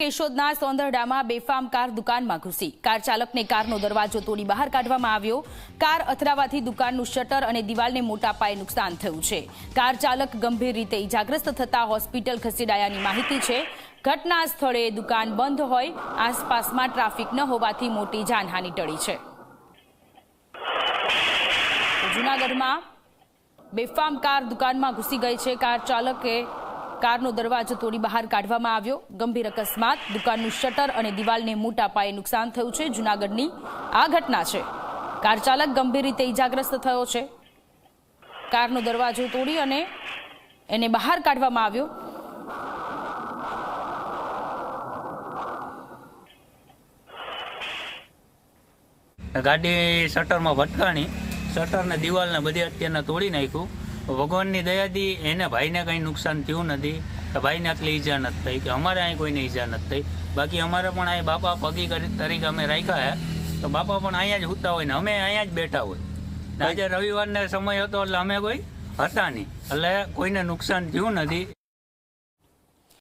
કેશોદના સોંદરડામાં બેફામ કાર દુકાનમાં ઘૂસી કાર ચાલકને કારનો દરવાજો તોડી બહાર કાઢવામાં આવ્યો। કાર અથડાવાથી દુકાનનું શટર અને દિવાલને મોટા પાયે નુકસાન થયું છે। કાર ચાલક ગંભીર રીતે ઇજાગ્રસ્ત થતા હોસ્પિટલ ખસેડાયાની માહિતી છે। ઘટના સ્થળે દુકાન બંધ હોય આસપાસમાં ટ્રાફિક ન હોવાથી મોટી જાનહાનિ ટળી છે। જૂનાગઢમાં બેફામ કાર દુકાનમાં ઘૂસી ગઈ છે। કાર ચાલકે कारનો દરવાજો તોડી બહાર કાઢવામાં આવ્યો। ગંભીર અકસ્માત, દુકાનનું શટર અને દિવાલને મોટા પાયે નુકસાન થયું છે। જૂનાગઢની આ ઘટના છે। કાર ચાલક ગંભીર રીતે ઇજાગ્રસ્ત થયો છે। કારનો દરવાજો તોડી અને એને બહાર કાઢવામાં આવ્યો। ગાડી શટરમાં ભટકાણી, શટરને દિવાલને બધી અત્યારના તોડી નાખ્યું। ભગવાનની દયાથી એને ભાઈને કંઈ નુકસાન થયું નથી કે ભાઈને આટલી ઈજા નથી થઈ કે અમારે અહીં કોઈને ઈજા નથી થઈ। બાકી અમારે પણ અહીં બાપા પગી તરીકે અમે રાખ્યા છે તો બાપા પણ અહીંયા જ સૂતા હોય ને અમે અહીંયા જ બેઠા હોય। આજે રવિવારનો સમય હતો એટલે અમે કોઈ હતા નહીં, એટલે કોઈને નુકસાન થયું નથી।